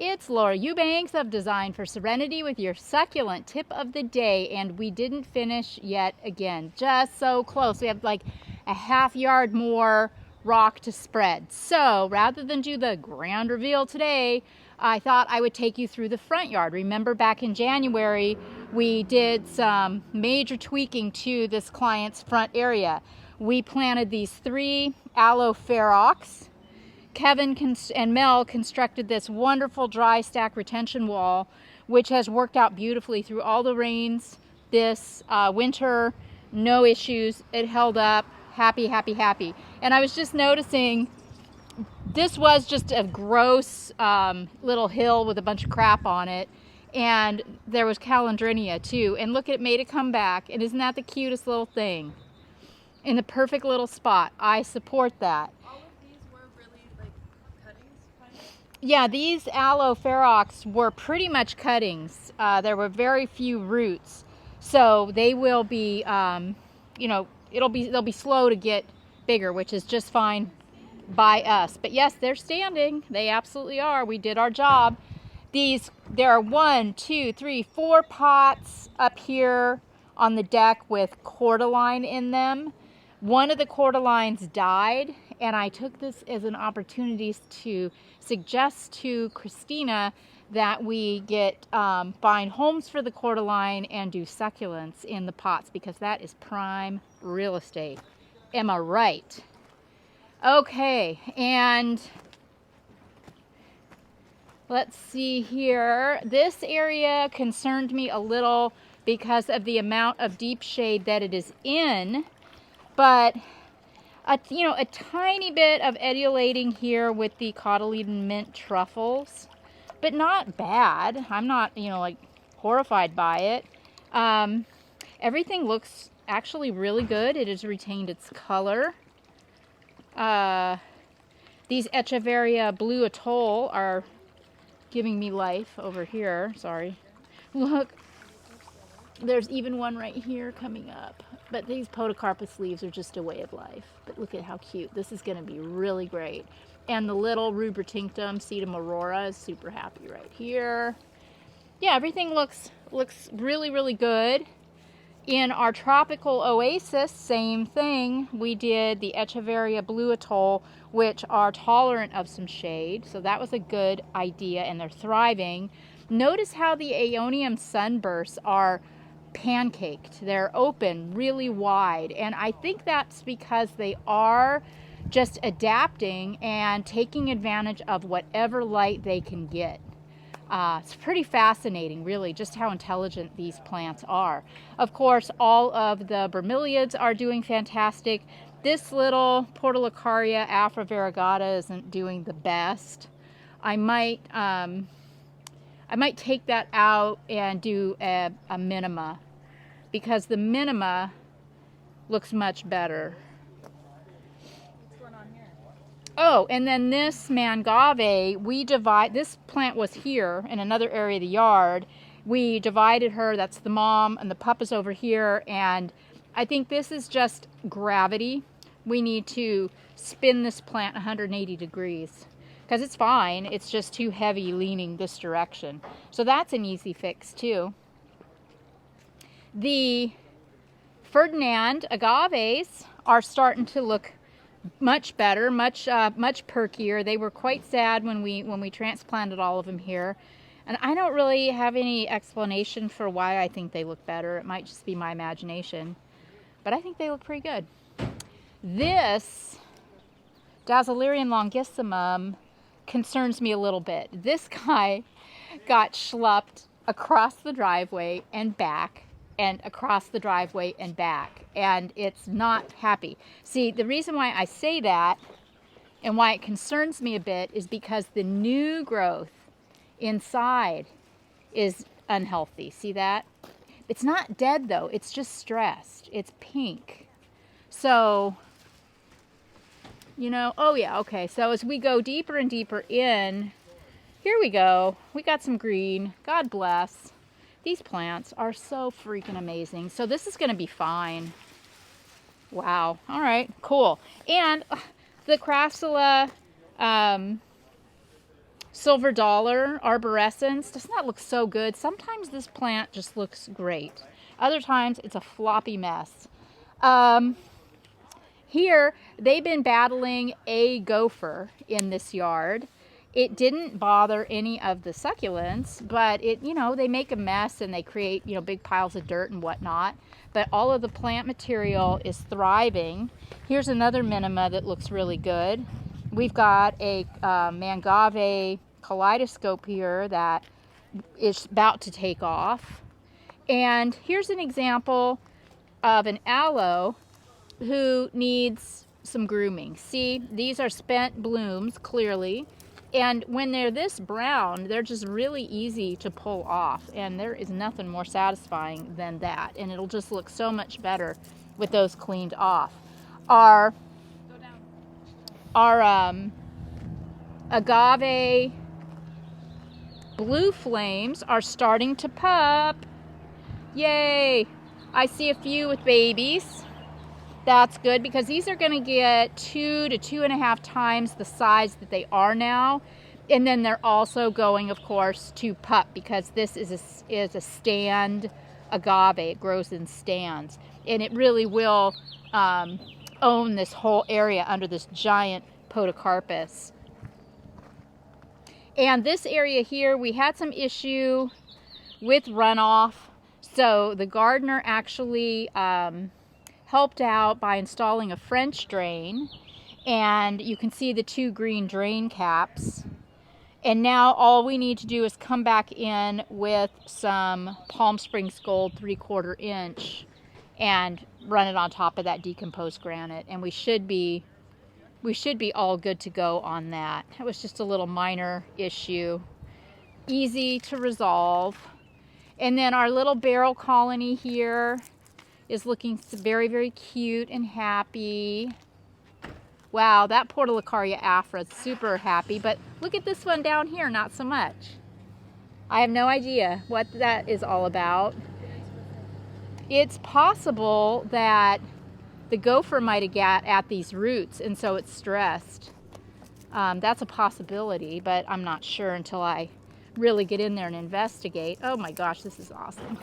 It's Laura Eubanks of Design for Serenity with your succulent tip of the day, and we didn't finish yet again. Just so close. We have like a half yard more rock to spread. So rather than do the grand reveal today, I thought I would take you through the front yard. Remember back in January, we did some major tweaking to this client's front area. We planted these 3 aloe ferox. Kevin and Mel constructed this wonderful dry stack retention wall, which has worked out beautifully through all the rains this winter. No issues. It held up. Happy, happy, happy. And I was just noticing this was just a gross little hill with a bunch of crap on it. And there was calandrinia too. And look, it made it come back. And isn't that the cutest little thing? In the perfect little spot. I support that. Yeah, these aloe ferox were pretty much cuttings. There were very few roots, so they will be, you know, they'll be slow to get bigger, which is just fine by us. But yes, they're standing. They absolutely are. We did our job. There are 1, 2, 3, 4 pots up here on the deck with cordyline in them. One of the cordylines died, and I took this as an opportunity to suggest to Christina that we find homes for the cordyline and do succulents in the pots, because that is prime real estate. Am I right? Okay, and let's see here. This area concerned me a little because of the amount of deep shade that it is in. But, a tiny bit of etiolating here with the cotyledon mint truffles, but not bad. I'm not, like horrified by it. Everything looks actually really good. It has retained its color. These Echeveria Blue Atoll are giving me life over here. Sorry. Look, there's even one right here coming up. But these podocarpus leaves are just a way of life. But look at how cute. This is going to be really great. And the little rubrotinctum sedum aurora is super happy right here. Yeah, everything looks really, really good. In our tropical oasis, same thing. We did the Echeveria Blue Atoll, which are tolerant of some shade. So that was a good idea, and they're thriving. Notice how the Aeonium sunbursts are pancaked. They're open really wide, and I think that's because they are just adapting and taking advantage of whatever light they can get. It's pretty fascinating, really, just how intelligent these plants are. Of course, all of the bromeliads are doing fantastic. This little Portulacaria afra-variegata isn't doing the best. I might take that out and do a minima, because the minima looks much better. What's going on here? Oh, and then this mangave, this plant was here in another area of the yard. We divided her, that's the mom, and the pup is over here, and I think this is just gravity. We need to spin this plant 180 degrees. Because it's fine, it's just too heavy leaning this direction. So that's an easy fix too. The Ferdinand agaves are starting to look much better, much perkier. They were quite sad when we transplanted all of them here. And I don't really have any explanation for why I think they look better. It might just be my imagination. But I think they look pretty good. This Dazzlerian longissimum concerns me a little bit. This guy got schlupped across the driveway and back, and across the driveway and back, and it's not happy. See, the reason why I say that and why it concerns me a bit is because the new growth inside is unhealthy. See that? It's not dead though, it's just stressed. It's pink. So, oh yeah, okay, so as we go deeper and deeper in, here we go. We got some green. God bless. These plants are so freaking amazing. So this is going to be fine. Wow. All right, cool. And the Crassula Silver dollar arborescens does not look so good. Sometimes this plant just looks great. Other times it's a floppy mess. Here, they've been battling a gopher in this yard. It didn't bother any of the succulents, but it, you know, they make a mess and they create, you know, big piles of dirt and whatnot. But all of the plant material is thriving. Here's another minima that looks really good. We've got a mangave kaleidoscope here that is about to take off. And here's an example of an aloe who needs some grooming. See, these are spent blooms, clearly. And when they're this brown, they're just really easy to pull off. And there is nothing more satisfying than that. And it'll just look so much better with those cleaned off. Our agave blue flames are starting to pup. Yay! I see a few with babies. That's good because these are going to get 2 to 2.5 times the size that they are now. And then they're also going, of course, to pup because this is a stand agave. It grows in stands. And it really will own this whole area under this giant podocarpus. And this area here, we had some issue with runoff. So the gardener actually helped out by installing a French drain, and you can see the 2 green drain caps. And now all we need to do is come back in with some Palm Springs Gold 3/4 inch and run it on top of that decomposed granite, and we should be all good to go on that. That was just a little minor issue, easy to resolve. And then our little barrel colony here is looking very, very cute and happy. Wow, that Portulacaria afra is super happy, but look at this one down here, not so much. I have no idea what that is all about. It's possible that the gopher might have got at these roots, and so it's stressed. That's a possibility, but I'm not sure until I really get in there and investigate. Oh my gosh, this is awesome.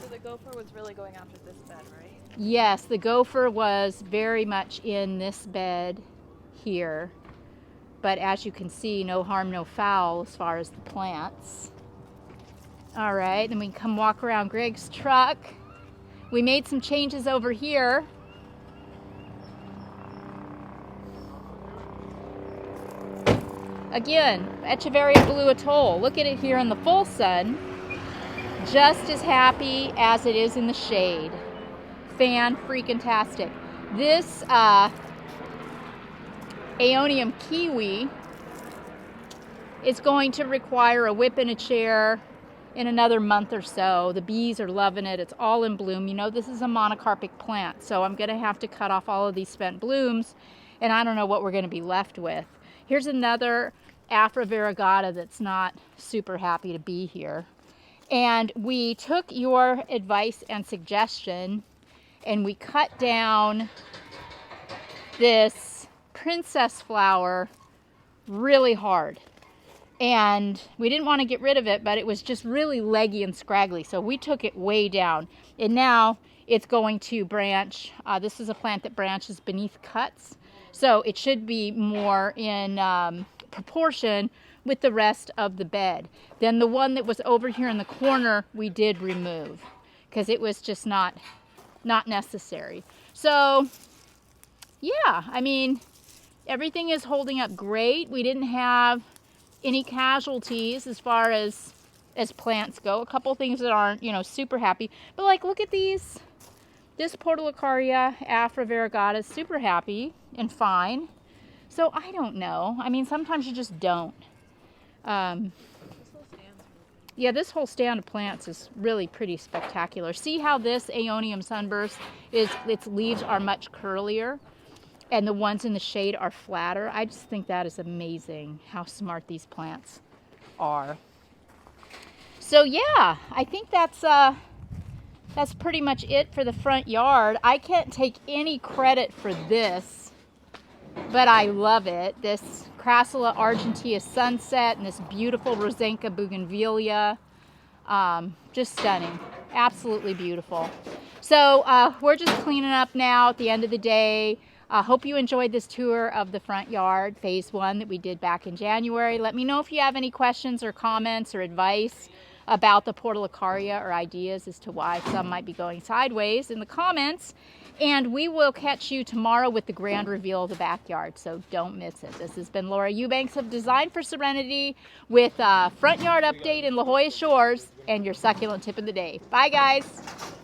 So the gopher was really going after this bed, right? Yes, the gopher was very much in this bed here. But as you can see, no harm, no foul as far as the plants. All right, then we can come walk around Greg's truck. We made some changes over here. Again, Echeveria Blue Atoll. Look at it here in the full sun. Just as happy as it is in the shade. Fan-freaking-tastic. This Aeonium kiwi is going to require a whip and a chair in another month or so. The bees are loving it. It's all in bloom. You know, this is a monocarpic plant, so I'm going to have to cut off all of these spent blooms, and I don't know what we're going to be left with. Here's another Afra variegata that's not super happy to be here. And we took your advice and suggestion and we cut down this princess flower really hard. And we didn't want to get rid of it, but it was just really leggy and scraggly. So we took it way down. And now it's going to branch. This is a plant that branches beneath cuts. So it should be more in proportion with the rest of the bed. Then the one that was over here in the corner, we did remove because it was just not necessary. So yeah, I mean, everything is holding up great. We didn't have any casualties as far as plants go. A couple things that aren't, you know, super happy. But like, look at these. This Portulacaria afra variegata is super happy and fine. So I don't know. I mean, sometimes you just don't. Yeah, this whole stand of plants is really pretty spectacular. See how this Aeonium sunburst its leaves are much curlier and the ones in the shade are flatter. I just think that is amazing how smart these plants are. So yeah, I think that's pretty much it for the front yard. I can't take any credit for this, but I love it. This Crassula argentea sunset and this beautiful Rosenka bougainvillea. Just stunning. Absolutely beautiful. So we're just cleaning up now at the end of the day. Hope you enjoyed this tour of the front yard, phase 1 that we did back in January. Let me know if you have any questions or comments or advice about the Portulacaria or ideas as to why some might be going sideways in the comments. And we will catch you tomorrow with the grand reveal of the backyard, so don't miss it. This has been Laura Eubanks of Design for Serenity with Front Yard Update in La Jolla Shores and your succulent tip of the day. Bye, guys.